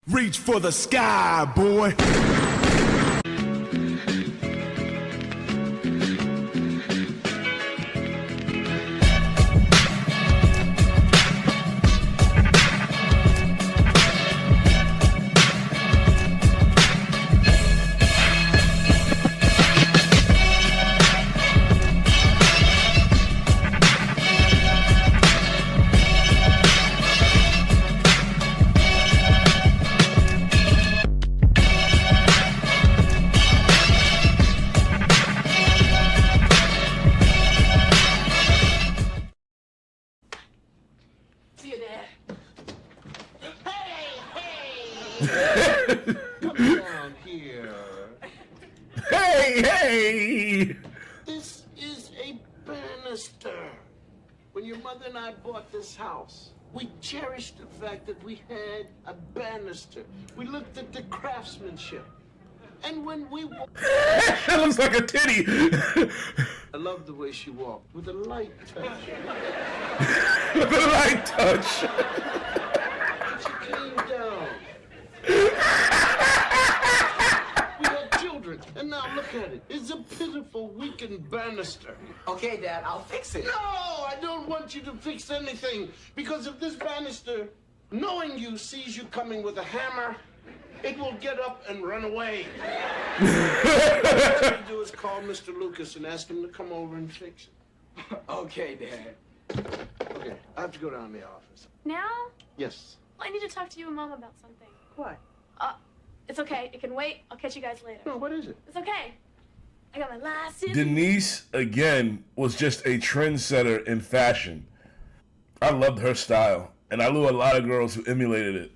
Reach for the sky, boy. Come down here. Hey! This is a banister. When your mother and I bought this house, we cherished the fact that we had a banister. We looked at the craftsmanship. And when we walked... That looks like a titty. I love the way she walked, with a light touch. With a light touch. She came down. We had children, and now look at it. It's a pitiful, weakened banister. Okay, Dad, I'll fix it. No, I don't want you to fix anything, because if this banister, knowing you, sees you coming with a hammer, it will get up and run away. What you do is call Mr. Lucas and ask him to come over and fix it. Okay, Dad. Okay, I have to go down to the office. Now? Yes. Well, I need to talk to you and Mom about something. What? It's okay. It can wait. I'll catch you guys later. No, what is it? It's okay. I got my license. Denise, again, was just a trendsetter in fashion. I loved her style, and I knew a lot of girls who emulated it.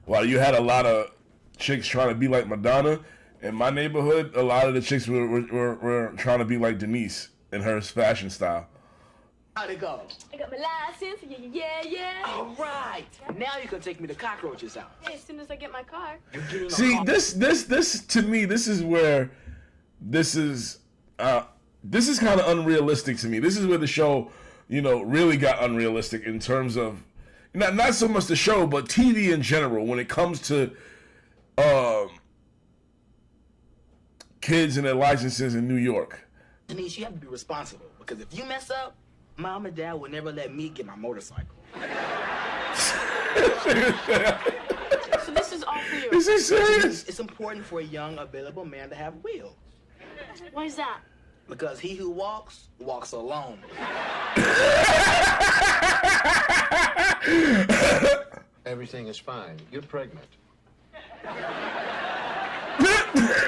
While you had a lot of chicks trying to be like Madonna, in my neighborhood, a lot of the chicks were trying to be like Denise in her fashion style. How'd it go? I got my license. Yeah. All right. Now you can take me to Cockroach's house. Hey, as soon as I get my car. See, this to me, this is where this is kind of unrealistic to me. This is where the show, really got unrealistic in terms of not so much the show, but TV in general when it comes to kids and their licenses in New York. Denise, you have to be responsible, because if you mess up, Mom and Dad will never let me get my motorcycle. So this is all for you. Is he serious? It's important for a young, available man to have wheels. Why is that? Because he who walks, walks alone. Everything is fine. You're pregnant.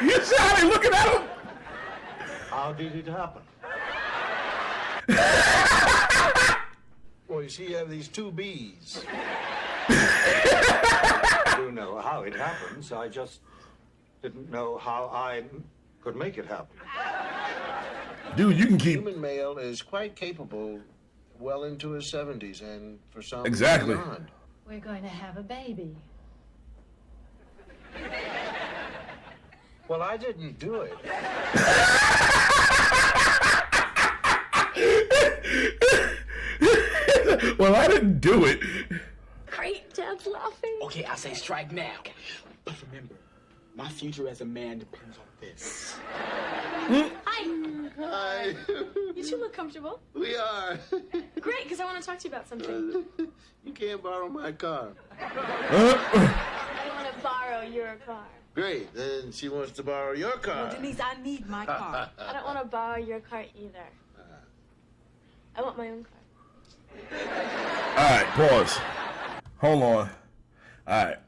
You see how they looking at him? How did it happen? Well, you see, you have these two B's. I do know how it happens. I just didn't know how I could make it happen. Dude, you can keep... Human male is quite capable well into his 70s, and for some Exactly. beyond. We're going to have a baby. Well, I didn't do it. Well, I didn't do it. Great, Dad's laughing. Okay, I say strike now. But remember, my future as a man depends on this. Hi. Hi. You two look comfortable. We are. Great, because I want to talk to you about something. You can't borrow my car. I want to borrow your car. Great, then she wants to borrow your car. Well, Denise, I need my car. I don't want to borrow your car either. I want my own car. All right, pause. Hold on. All right.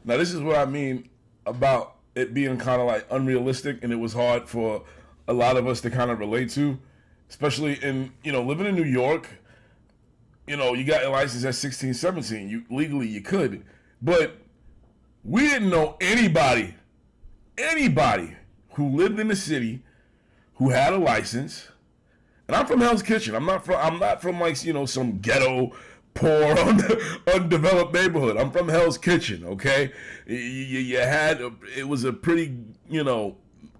Now, this is what I mean about it being kind of like unrealistic, and it was hard for a lot of us to kind of relate to, especially in, living in New York. You got your license at 16, 17. Legally, you could. But we didn't know anybody who lived in the city who had a license. And I'm from Hell's Kitchen. I'm not from like, some ghetto, poor, undeveloped neighborhood. I'm from Hell's Kitchen, okay? It was a pretty,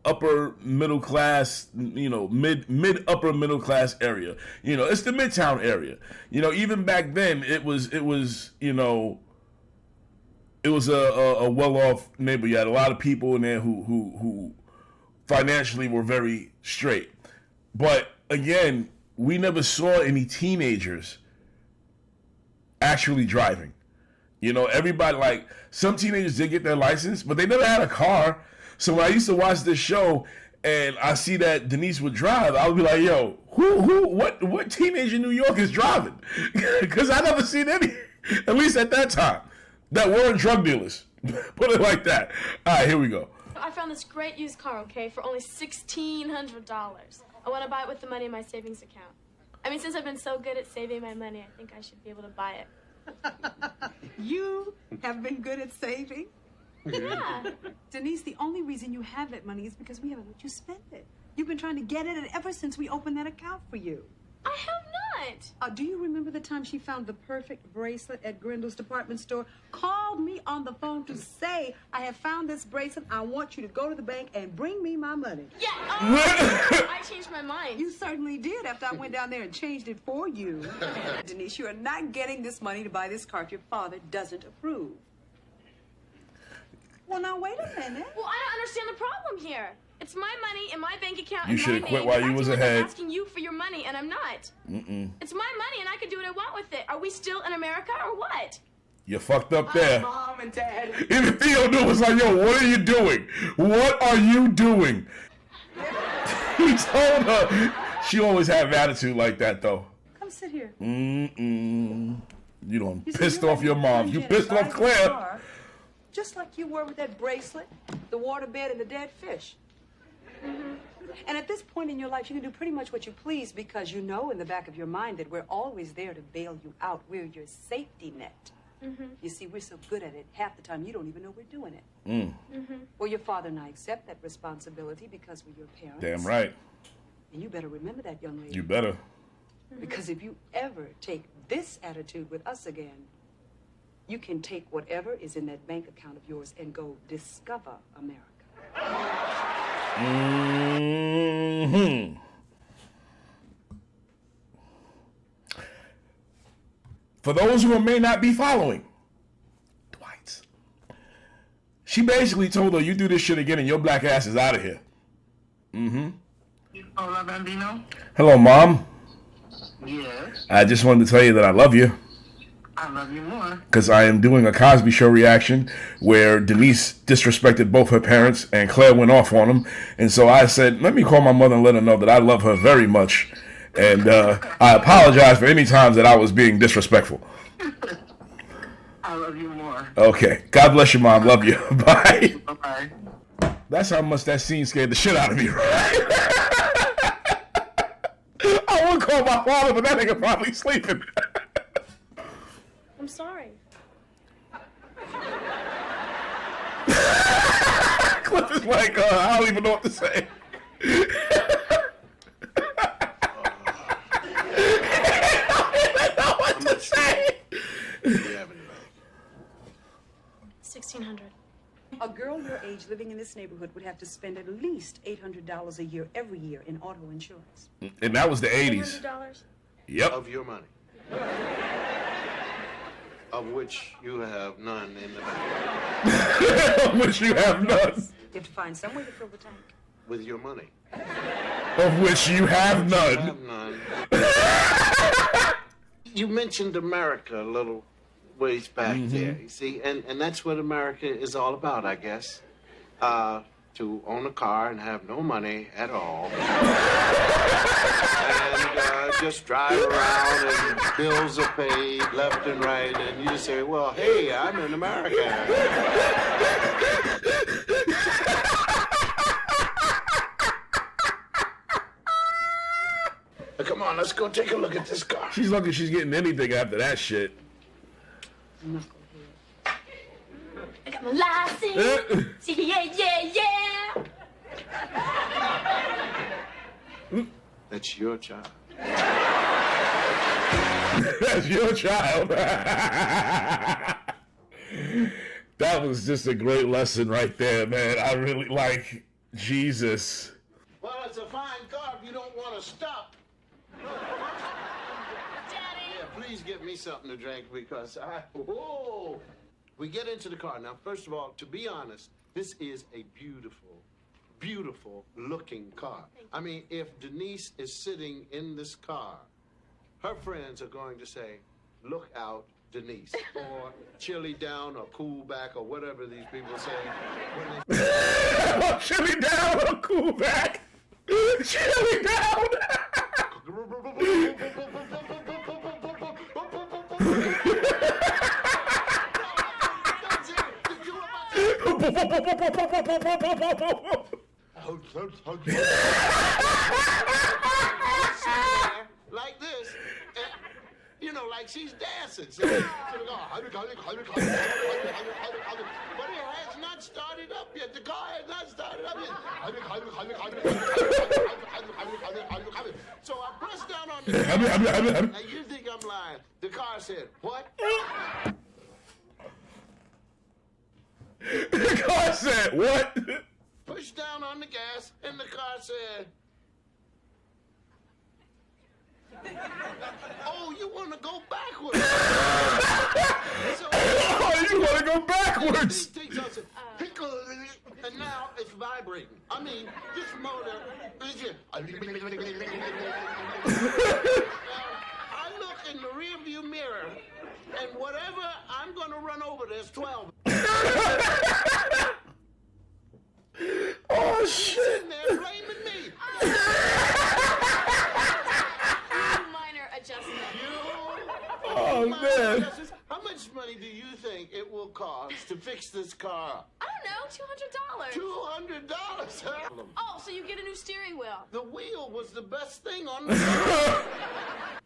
upper middle class, mid upper middle class area. It's the Midtown area. Even back then it was it was a well-off neighborhood. You had a lot of people in there who financially were very straight. But again, we never saw any teenagers actually driving. You know, everybody, like, some teenagers did get their license, but they never had a car. So when I used to watch this show and I see that Denise would drive, I would be like, yo, what teenager in New York is driving? Because I never seen any, at least at that time, that weren't drug dealers. Put it like that. All right, here we go. I found this great used car, okay, for only $1,600. I want to buy it with the money in my savings account. I mean, since I've been so good at saving my money, I think I should be able to buy it. You have been good at saving? Yeah. Denise, the only reason you have that money is because we haven't let you spend it. You've been trying to get it ever since we opened that account for you. I have not. Do you remember the time she found the perfect bracelet at Grendel's department store? Called me on the phone to say, I have found this bracelet. I want you to go to the bank and bring me my money. Yeah, I changed my mind. You certainly did after I went down there and changed it for you. Denise, you are not getting this money to buy this car if your father doesn't approve. Well, now, wait a minute. Well, I don't understand the problem here. It's my money in my bank account. You should have quit while you was ahead. I'm asking you for your money, and I'm not. It's my money, and I can do what I want with it. Are we still in America, or what? You fucked up there. Mom and Dad. Even Theo knew, was like, yo, what are you doing? What are you doing? He told her. She always had an attitude like that, though. Come sit here. You done You see, pissed you off your mom. You pissed off Claire. Car, just like you were with that bracelet, the waterbed, and the dead fish. And at this point in your life, you can do pretty much what you please because you know in the back of your mind that we're always there to bail you out. We're your safety net. You see, we're so good at it, half the time you don't even know we're doing it. Well, your father and I accept that responsibility because we're your parents. Damn right. And you better remember that, young lady. You better. Because if you ever take this attitude with us again, you can take whatever is in that bank account of yours and go discover America. For those who may not be following, Dwight, she basically told her, you do this shit again and your black ass is out of here. Hola, Bambino. Hello, Mom. Yes, I just wanted to tell you that I love you. I love you more. Because I am doing a Cosby Show reaction where Denise disrespected both her parents and Claire went off on them. And so I said, let me call my mother and let her know that I love her very much. And I apologize for any times that I was being disrespectful. I love you more. Okay. God bless you, Mom. Love you. Bye. Bye-bye. That's how much that scene scared the shit out of me, right? I would call my father, but that nigga probably sleeping. I'm sorry. Cliff is like, I don't even know what to say. I don't know what to say. 1,600. A girl your age living in this neighborhood would have to spend at least $800 a year every year in auto insurance. And that was the 80s. $800? Yep. Of your money. Of which you have none in the bank. Of which you have none. You have to find some way to fill the tank. With your money. Of which you have You none. have none. You mentioned America a little ways back there, you see, and that's what America is all about, I guess. To own a car and have no money at all. And just drive around and bills are paid left and right, and you say, well, hey, I'm in America. Come on, let's go take a look at this car. She's lucky she's getting anything after that shit. I got my license. Yeah. That's your child. That's your child. That was just a great lesson right there, man. I really like Jesus. Well, it's a fine car if you don't want to stop. Daddy. Yeah, please get me something to drink because whoa. We get into the car. Now, first of all, to be honest, this is a beautiful, beautiful looking car. I mean, if Denise is sitting in this car, her friends are going to say, look out, Denise, or chilly down, or cool back, or whatever these people say. Chilly down or cool back? Chilly down! Like this, and, you know, like she's dancing. So, but it has not started up yet. The car has not started up yet. So I pressed down on the car, and you think I'm lying. The car said, what? The car said, what? Pushed down on the gas, and the car said, oh, you want to go backwards? Oh, you want to go backwards? And now it's vibrating. I mean, this motor is just... I look in the rearview mirror, and whatever I'm going to run over, there's 12. Oh, shit. And they're blaming me. Minor adjustment. Oh, man. How much money do you think it will cost to fix this car? I don't know, $200. $200, huh? Oh, so you get a new steering wheel. The wheel was the best thing on the car.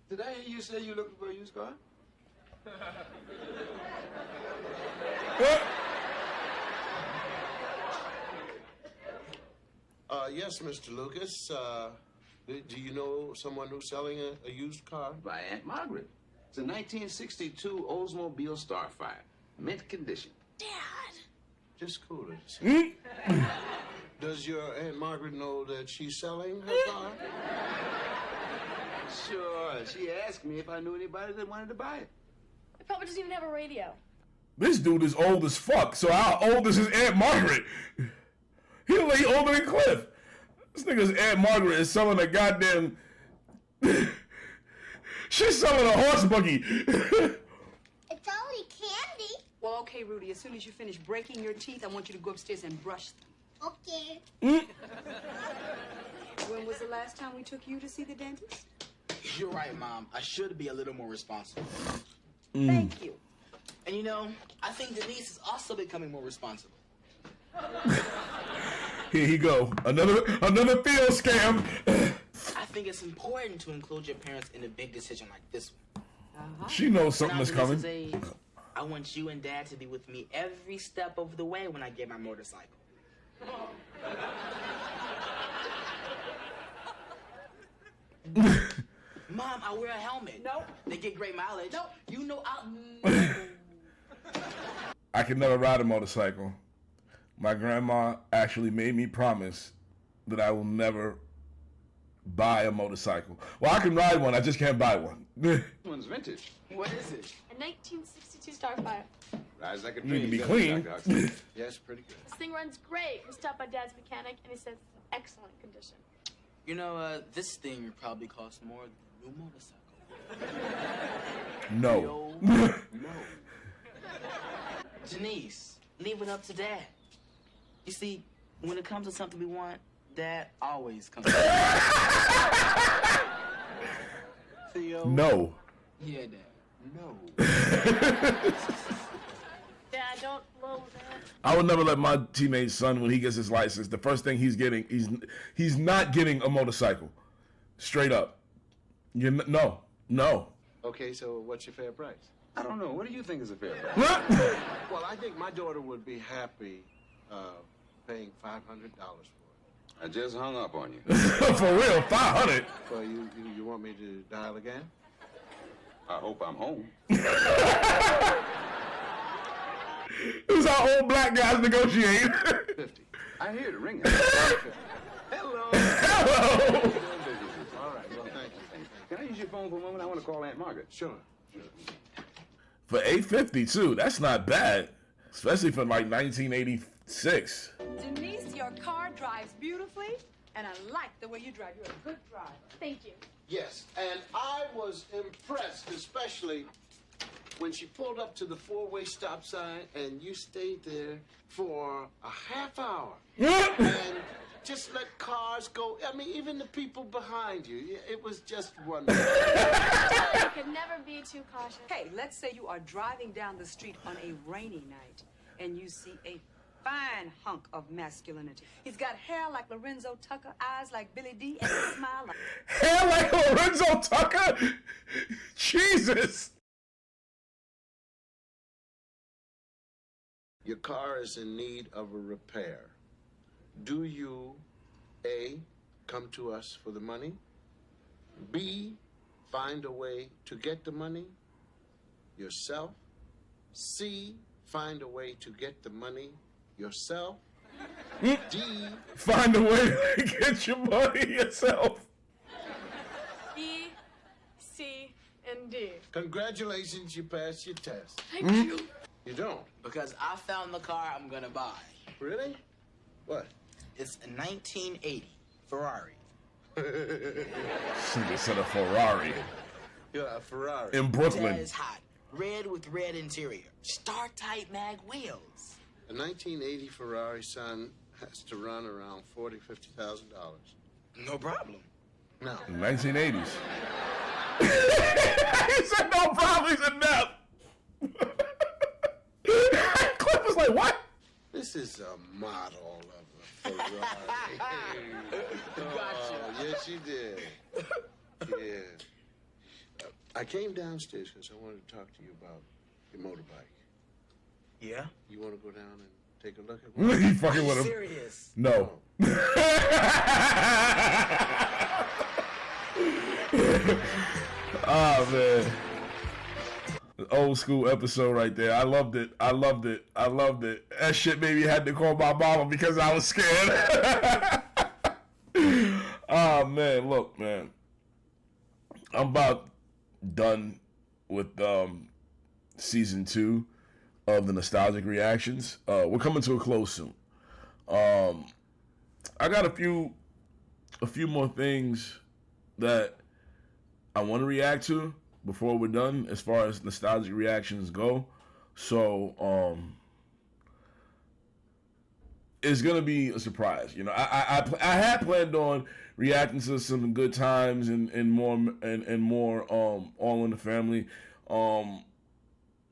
Did I hear you say you're looking for a used car? Yes, Mr. Lucas. Do you know someone who's selling a used car? By Aunt Margaret. It's a 1962 Oldsmobile Starfire. Mint condition. Dad. Just coolers. Does your Aunt Margaret know that she's selling her car? Sure. She asked me if I knew anybody that wanted to buy it. It probably doesn't even have a radio. This dude is old as fuck, so how old is his Aunt Margaret? He's like older than Cliff. This nigga's Aunt Margaret is selling a goddamn... She's selling a horse buggy. It's only candy. Well, okay, Rudy, as soon as you finish breaking your teeth, I want you to go upstairs and brush them. Okay. When was the last time we took you to see the dentist? You're right, Mom. I should be a little more responsible. Thank you. And you know, I think Denise is also becoming more responsible. Here he go. Another field scam. I think it's important to include your parents in a big decision like this one. She knows something Now, is coming. Denise's age, I want you and Dad to be with me every step of the way when I get my motorcycle. Mom, I wear a helmet. Nope. They get great mileage. Nope. You know I can never ride a motorcycle. My grandma actually made me promise that I will never buy a motorcycle. Well, I can ride one, I just can't buy one. This one's vintage. What is it? A 1962 Starfire. Rides like a You need to dream. be doesn't it, clean. Dr. Huxley? Yes, pretty good. This thing runs great. We stopped by Dad's mechanic, and he says it's in excellent condition. You know, this thing would probably cost more than a new motorcycle. No. No. Denise, leave it up to Dad. You see, when it comes to something we want, Dad always comes to Theo? No. Yeah, Dad. No. Dad, don't blow that. I would never let my teenage son, when he gets his license, the first thing he's getting, he's not getting a motorcycle. Straight up. No. Okay, so what's your fair price? I don't know. What do you think is a fair price? Well, I think my daughter would be happy paying $500 for it. I just hung up on you. For real, 500. Well, you want me to dial again? I hope I'm home. This is how old black guys negotiate. 50. I hear it ringing. Hello. Hello. All right, well, thank you. Can I use your phone for a moment? I want to call Aunt Margaret. Sure. For $8.50 too. That's not bad. especially for like 1986. Denise, your car drives beautifully, and I like the way you drive. You're a good driver. Thank you. Yes, and I was impressed, especially when she pulled up to the four-way stop sign and you stayed there for a half hour and just let cars go. I mean, even the people behind you. It was just wonderful. I could never be too cautious. Hey, let's say you are driving down the street on a rainy night and you see a fine hunk of masculinity. He's got hair like Lorenzo Tucker, eyes like Billy D, and a smile like... Hair like Lorenzo Tucker? Jesus. Your car is in need of a repair. Do you, A, come to us for the money? B, find a way to get the money yourself? C, find a way to get the money yourself? D, find a way to get your money yourself. E, C, and D. Congratulations, you passed your test. Thank you. You don't? Because I found the car I'm gonna buy. Really? What? It's a 1980 Ferrari. Somebody said a Ferrari. Yeah, a Ferrari. In Brooklyn. That is hot. Red with red interior. Star-type mag wheels. A 1980 Ferrari, son, has to run around $40,000-$50,000. No problem. No. 1980s. He said no problem. He said no. Cliff was like, what? This is a model of a Ferrari. Gotcha. Yes, you did. Yeah. I came downstairs because I wanted to talk to you about your motorbike. Yeah? You want to go down and take a look at one? You fucking with him? Serious? No. Oh, man. Old school episode right there. I loved it. I loved it. I loved it. That shit made me had to call my mama because I was scared. Oh, man. Look, man. I'm about done with season 2 of the Nostalgic Reactions. We're coming to a close soon. I got a few more things that I want to react to before we're done as far as Nostalgic Reactions go. So it's gonna be a surprise. You know, I had planned on reacting to some good times and more All in the Family.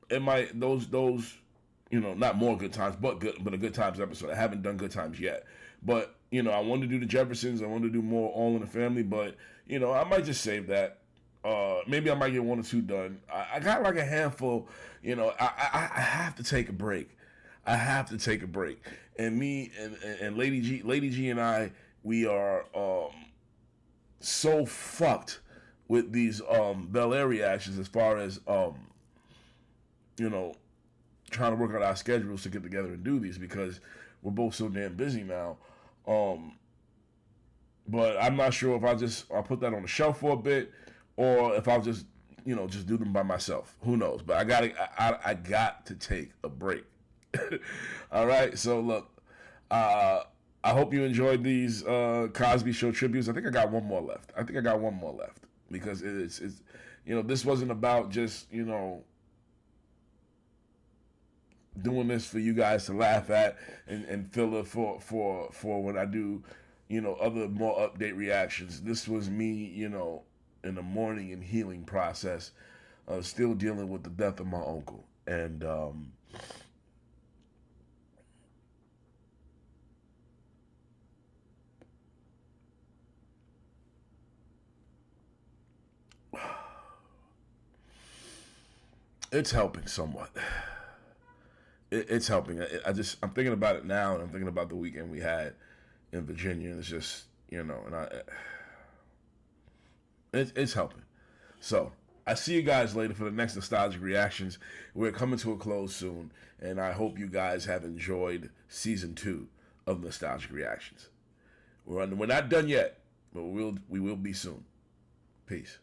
It might those you know, not more good times, but a good times episode. I haven't done good times yet, but you know, I wanted to do the Jeffersons. I wanted to do more All in the Family, but you know, I might just save that. Maybe I might get 1 or 2 done. I got like a handful. You know, I have to take a break. I have to take a break. And me and Lady G and I, we are so fucked with these Bel Air reactions as far as you know, trying to work out our schedules to get together and do these because we're both so damn busy now. But I'm not sure if I'll put that on the shelf for a bit or if I'll just, you know, just do them by myself. Who knows? But I got to take a break. All right. So look, I hope you enjoyed these Cosby Show tributes. I think I got one more left. Because it's you know, this wasn't about just, you know, doing this for you guys to laugh at and fill it for when I do, you know, other more update reactions. This was me, you know, in the mourning and healing process, still dealing with the death of my uncle. And it's helping somewhat. It's helping. I'm thinking about it now, and I'm thinking about the weekend we had in Virginia. And it's just, you know, and it's helping. So I see you guys later for the next Nostalgic Reactions. We're coming to a close soon, and I hope you guys have enjoyed season 2 of Nostalgic Reactions. We're not done yet, but we will be soon. Peace.